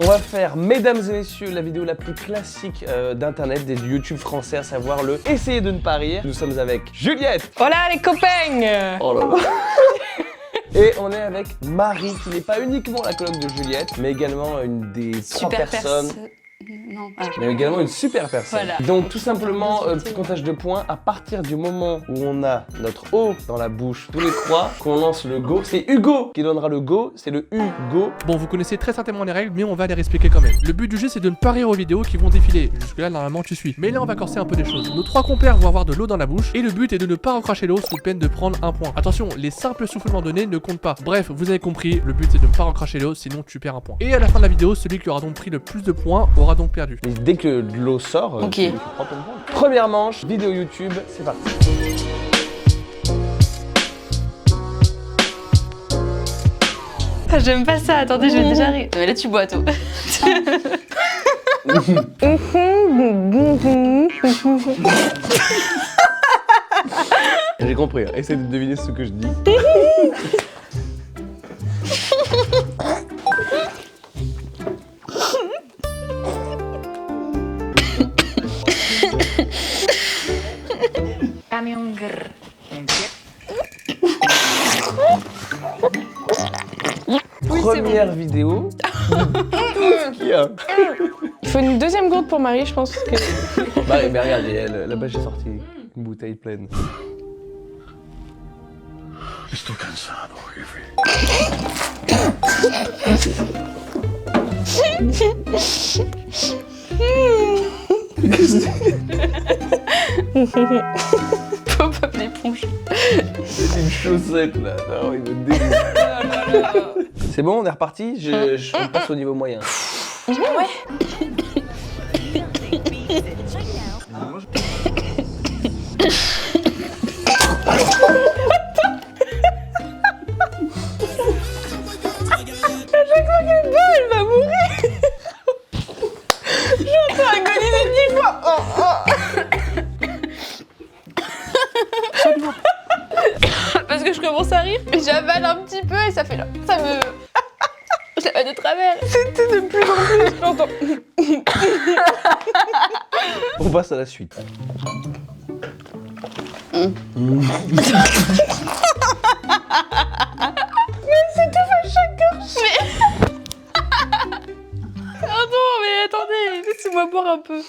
On va faire, mesdames et messieurs, la vidéo la plus classique d'internet, du YouTube français, à savoir le Essayer de ne pas rire. Nous sommes avec Juliette. Hola les copains. Oh là là. Et on est avec Marie, qui n'est pas uniquement la coloc de Juliette, mais également une des trois personnes. Non. Mais également une super personne. Voilà. Donc tout simplement, petit comptage de points, à partir du moment où on a notre O dans la bouche, tous les trois, qu'on lance le go, c'est Hugo qui donnera le go, c'est le Hugo. Bon, vous connaissez très certainement les règles, mais on va les respecter quand même. Le but du jeu, c'est de ne pas rire aux vidéos qui vont défiler. Jusque-là, normalement, tu suis. Mais là, on va corser un peu des choses. Nos trois compères vont avoir de l'eau dans la bouche, et le but est de ne pas recracher l'eau sous peine de prendre un point. Attention, les simples soufflements donnés ne comptent pas. Bref, vous avez compris, le but c'est de ne pas recracher l'eau, sinon tu perds un point. Et à la fin de la vidéo, celui qui aura donc pris le plus de points aura donc perdu. Et dès que l'eau sort, Ok. tu prends ton point. Première manche, vidéo YouTube, c'est parti. Ah, j'aime pas ça, attendez, je vais déjà rire. Mais là tu bois tout. J'ai compris, hein. Essaye de deviner ce que je dis. Première vidéo. Qui a Il faut une deuxième gourde pour Marie, je pense que... Bah, mais regarde, là-bas j'ai sorti une bouteille pleine. Estoy cansado, jefe. Pop-up l'éponge. C'est une chaussette là, non, il me dégoûte. C'est bon, on est reparti, on passe au niveau moyen. Elle va mourir. J'entends agoniser 10 fois. Parce que je commence à rire, et j'avale un petit peu et ça fait là. Ça me... Je l'avais de travers. C'était de plus en plus. J'entends. On passe à la suite. Pardon, mais attendez, laissez-moi boire un peu.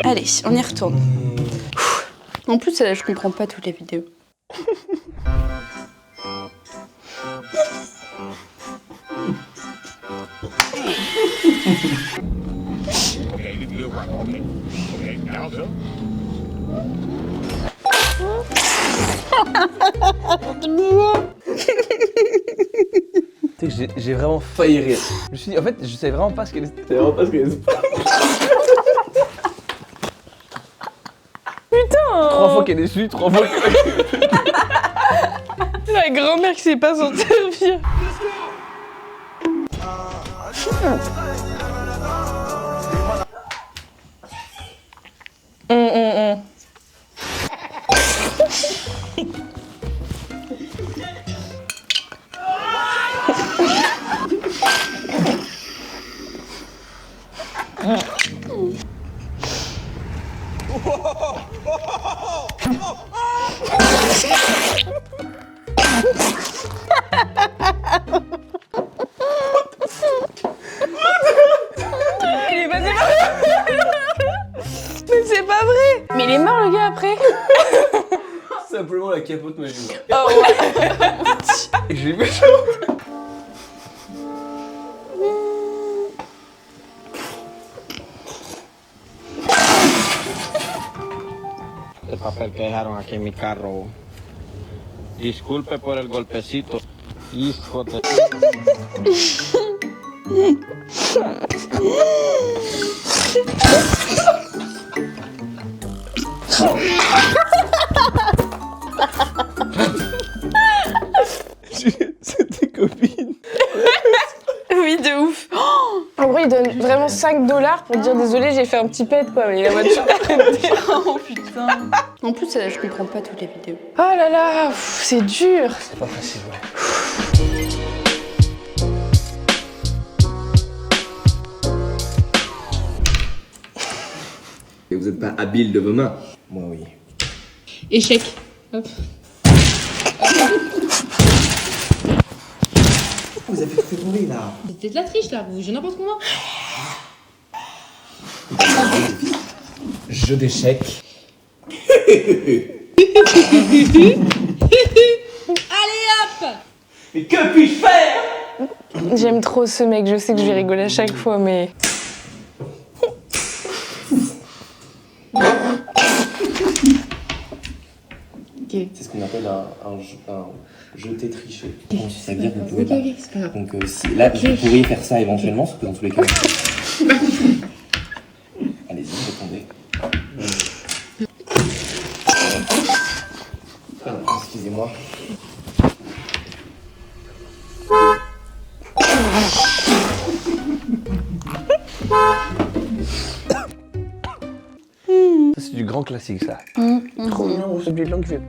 Allez, on y retourne. En plus, je comprends pas toutes les vidéos. Tu sais que j'ai vraiment failli rire. Je me suis dit, en fait, je savais vraiment pas ce qu'elle était. Vraiment pas ce qu'elle était. Putain. 3 fois qu'elle est dessus, 3 fois qu'elle La grand-mère qui sait pas s'en servir. Il est passé par là. Mais c'est pas vrai. Mais il est mort le gars après. Simplement la capote m'a joué. Oh ouais. Et j'ai fait chaud. El papel que dejaron aquí en mi carro. Disculpe por el golpecito. Hijo de... C'est tes copines. Oui, de ouf. En vrai, il donne vraiment vraiment 5 $ pour dire désolé, j'ai fait un petit pet quoi, mais la voiture. Oh putain. En plus, je comprends pas toutes les vidéos. Oh là là, c'est dur. C'est pas facile, ouais. Et vous n'êtes pas habile de vos mains? Moi, oui. Échec. Hop. Vous avez fait tomber là. C'était de la triche là, vous jouez n'importe comment. Jeu d'échecs. Mais que puis-je faire? J'aime trop ce mec, je sais que je vais rigoler à chaque fois, mais. C'est ce qu'on appelle un jeté triché. Bon, ça veut dire que vous pouvez pas. c'est pas grave. Donc si, là, vous pourriez faire ça éventuellement, sauf que dans tous les cas... Allez-y, répondez. Pardon, excusez-moi. Ça, c'est du grand classique, ça. Trop mignon, ce billet de langue qui fait...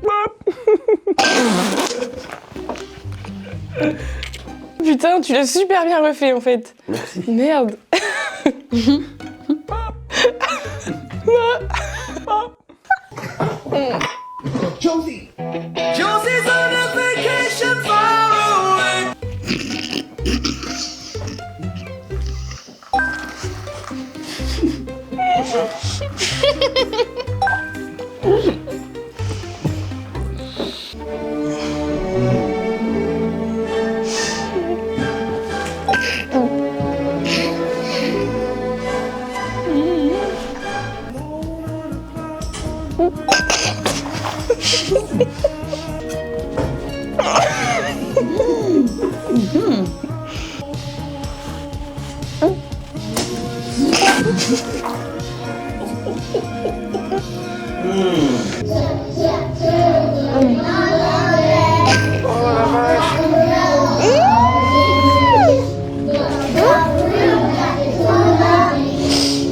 Putain, tu l'as super bien refait en fait. Merci. Merde. Josie! Josie's on a vacation far away!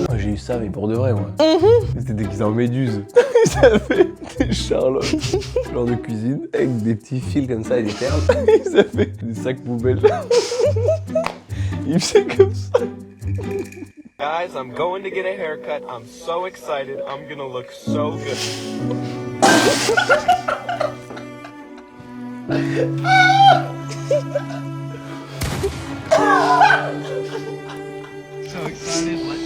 Moi, j'ai eu ça, mais pour de vrai, moi. C'était déguisé en méduse. Ça fait des charlottes, genre de cuisine, avec des petits fils comme ça et des perles. Ça fait des sacs poubelles. Il faisait comme ça. Guys, I'm going to get a haircut. I'm so excited. I'm gonna look so good. So excited, let's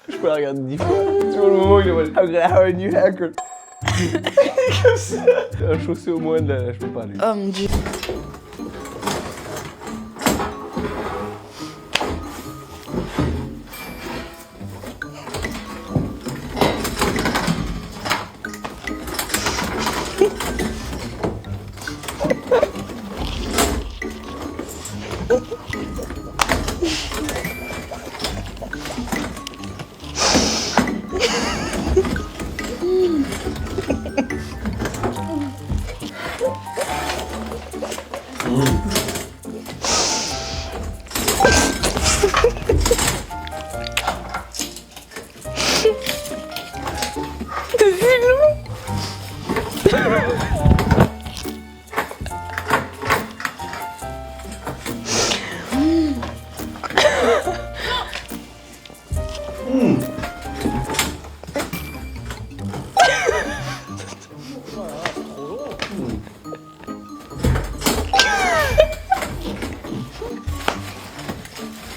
Je peux la regarder 10 fois. Tu vois le moment où il est en mode, I'm gonna have a new haircut. Comme ça. Un chaussé au moins de là, je peux pas lui. Oh mon dieu.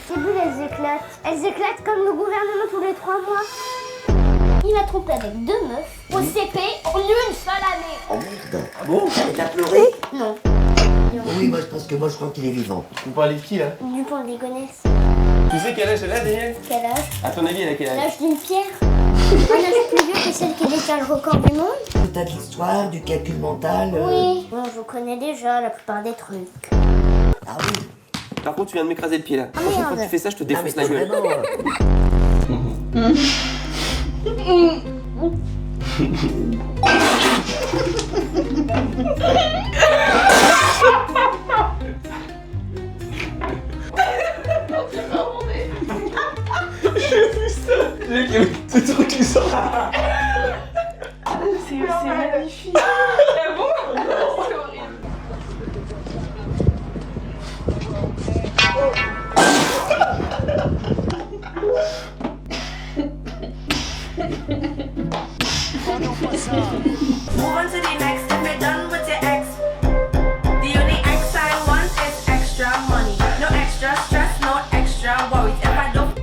Ces bulles, elles éclatent. Elles éclatent comme le gouvernement tous les 3 mois. Il m'a trompé avec 2 meufs au CP en une seule année. Oh merde. Ah bon? T'as pleuré? Non. Oui, moi je crois qu'il est vivant. Vous parlez de qui là? Dupont de Ligonnès. Tu sais quel âge elle a, Daniel? Quel âge? À ton avis, elle a quel âge? L'âge d'une pierre. Un âge plus vieux que celle qui détient le record du monde. T'as de l'histoire, du calcul mental. Oui. Bon, je connais déjà la plupart des trucs. Ah oui. Par contre, tu viens de m'écraser le pied là. Ah, merde. Quand tu fais ça, je te Ah, mais défonce la gueule. vraiment. C'est trop qui sort. C'est magnifique. Ah bon? C'est horrible. Move on to the next if you're done with your ex. The only ex I want is extra money. No extra stress, no extra worries. If I don't.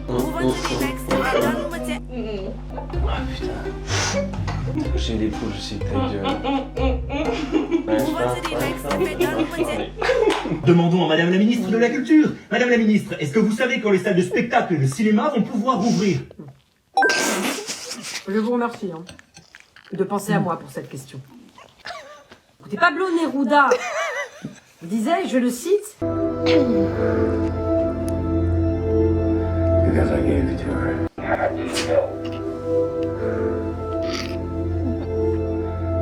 Move on to the next if you're done with your. Ah putain. J'ai les poules, je sais que ta gueule. Move on to the next if you're done with your. Demandons à Madame la Ministre de la Culture. Madame la Ministre, est-ce que vous savez quand les salles de spectacle et de cinéma vont pouvoir rouvrir? Je vous remercie de penser à moi pour cette question. Écoutez, Pablo Neruda disait, je le cite, Because I gave it to her.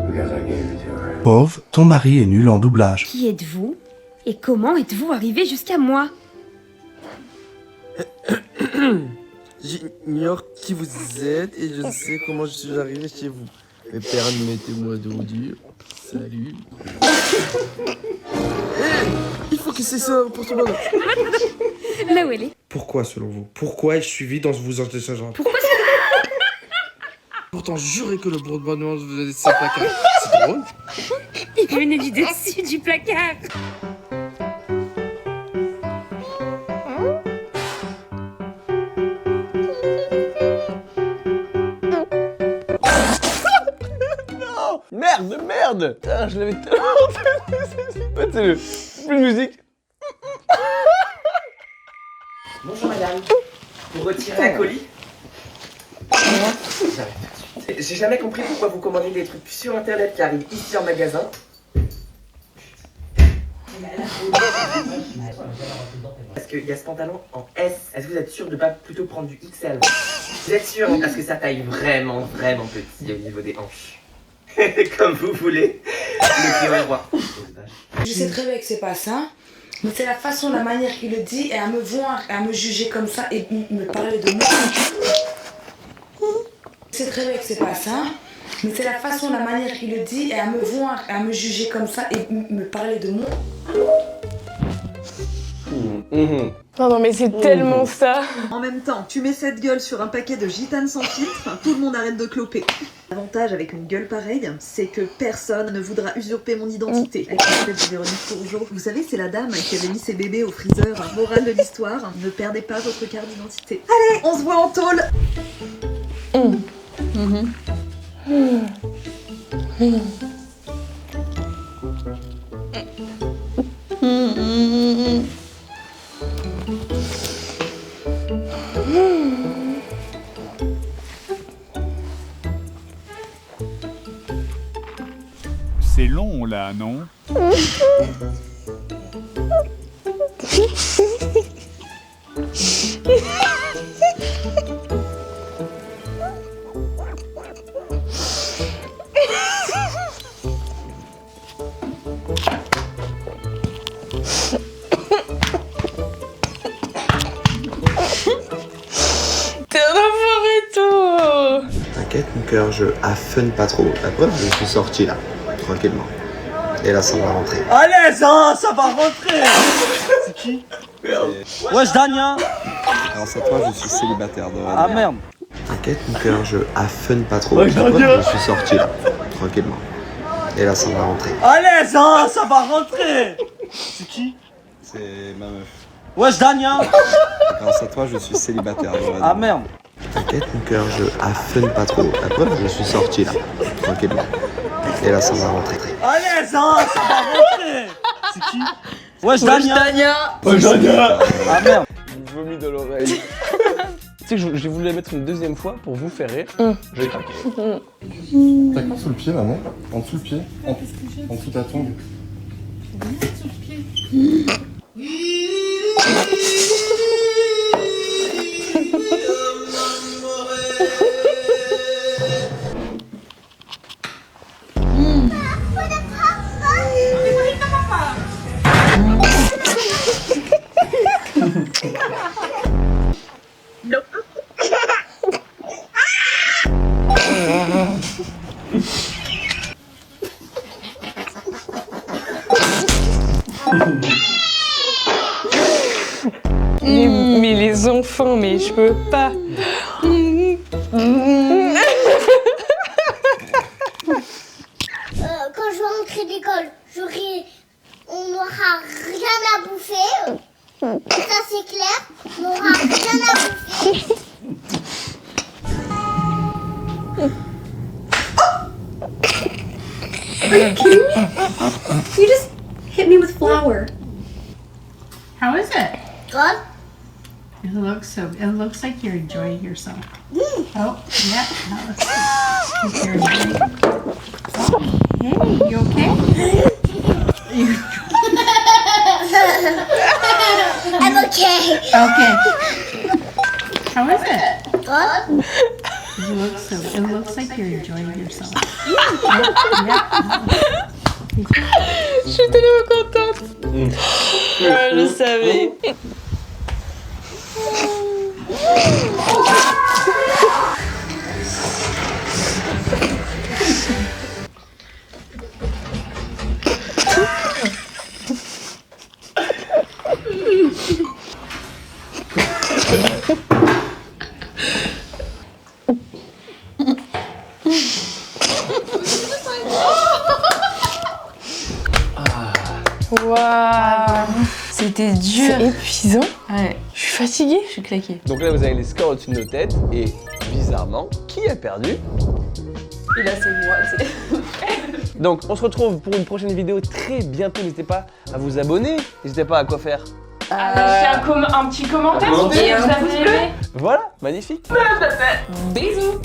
Because I gave it to her. Pauvre, ton mari est nul en doublage. Qui êtes-vous? Et comment êtes-vous arrivé jusqu'à moi? J'ignore qui vous êtes et je ne sais comment je suis arrivé chez vous. Mais permettez-moi de vous dire salut. Il faut que c'est ça pour tout le monde. Là où elle est. Pourquoi, selon vous? Pourquoi ai-je suivi dans vous en ce genre? Pourquoi Pourtant, jurez que le bourdonnement venait de ce placard. C'est drôle. Il venait du dessus du placard. Merde. Putain, je l'avais tellement entendu. C'est plus de musique. Bonjour madame. Vous retirez un colis? J'ai jamais compris pourquoi vous commandez des trucs sur internet qui arrivent ici en magasin. Parce qu'il y a ce pantalon en S. Est-ce que vous êtes sûr de pas plutôt prendre du XL? Vous êtes sûr? Parce que ça taille vraiment petit au niveau des hanches. Comme vous voulez. Le client est roi. Je sais très bien que c'est pas ça, mais c'est la façon, la manière qu'il le dit, et à me voir, à me juger comme ça et me parler de moi. Je sais très bien que c'est pas ça, mais c'est la façon, la manière qu'il le dit, et à me voir, à me juger comme ça et me parler de moi. Non mais c'est tellement ça. En même temps, tu mets cette gueule sur un paquet de gitanes sans filtre, tout le monde arrête de cloper. L'avantage avec une gueule pareille, c'est que personne ne voudra usurper mon identité. Avec la tête de Véronique Courgeot. Vous savez, c'est la dame qui avait mis ses bébés au freezer. Morale de l'histoire, ne perdez pas votre carte d'identité. Allez, on se voit en tôle. C'est long là, non? T'es un enfoiré tout. T'inquiète mon cœur, je affune pas trop. La preuve, je suis sorti là, tranquillement. Et là, ça va rentrer. Allez, ça va rentrer. C'est qui? Wesh, Dania. Grâce à toi, je suis célibataire de Ah merde. T'inquiète mon cœur, je affune pas trop. Wesh, La preuve, Dania. je suis sorti là, tranquillement. Et là, ça va rentrer. Allez, ça va rentrer. C'est qui? C'est ma meuf. Wesh, Dania. Grâce à toi, je suis célibataire de Ah merde. T'inquiète mon cœur, je affune pas trop. La preuve, je suis sorti là, tranquillement. Et là, ça va rentrer. Allez, ça va rentrer. C'est qui? Wesh, Dania. Wesh, Dania. Ah merde. Il vomit dans l'oreille. Tu sais que j'ai voulu la mettre une deuxième fois pour vous faire rire. J'ai craqué. T'as quoi sous le pied, maman? En dessous le pied? En dessous ta tongue? Sous le pied. Mais les enfants, mais je peux pas. Quand je vais rentrer de l'école, on n'aura rien à bouffer. Ça c'est clair, on n'aura rien à bouffer. Are you kidding me? You just hit me with flour. How is it? Good. It looks like you're enjoying yourself. Oh, yeah. That looks like you're enjoying. Hey, you okay? I'm okay. Okay. How is it? Good. It looks like you're enjoying yourself. Je suis tellement contente. Ouais, je savais. Waouh, c'était dur. C'est épuisant. Ouais. Je suis fatiguée, je suis claquée. Donc là, vous avez les scores au-dessus de nos têtes et bizarrement, qui a perdu? Et là, c'est moi, c'est. Donc, on se retrouve pour une prochaine vidéo très bientôt. N'hésitez pas à vous abonner. N'hésitez pas à quoi faire? Lâchez un petit commentaire et un pouce bleu. Voilà, magnifique. Bisous.